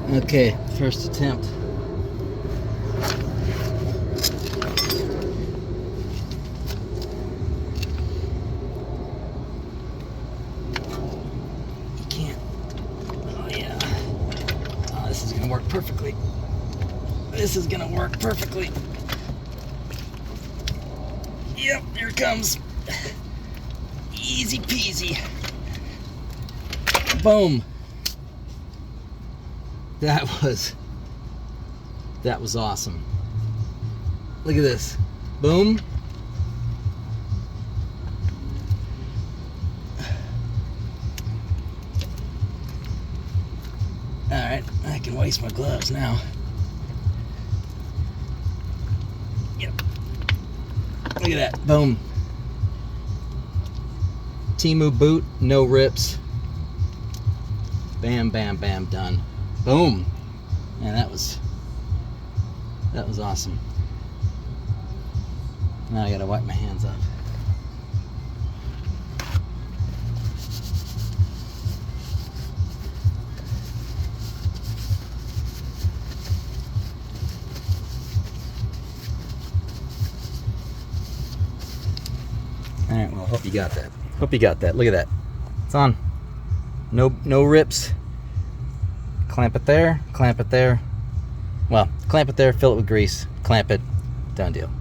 Okay, first attempt. You can't. Oh yeah. Oh, this is gonna work perfectly. This is gonna work perfectly. Yep, here it comes. Easy peasy. Boom. That was awesome. Look at this. Boom. Alright, I can waste my gloves now. Yep. Look at that. Boom. Temu boot, no rips. Bam, bam, bam, done. Boom. Man, that was awesome. Now I gotta wipe my hands off. Alright, well, hope you got that. Hope you got that. Look at that. It's on. No rips. Clamp it there, clamp it there. Well, clamp it there, fill it with grease, clamp it, done deal.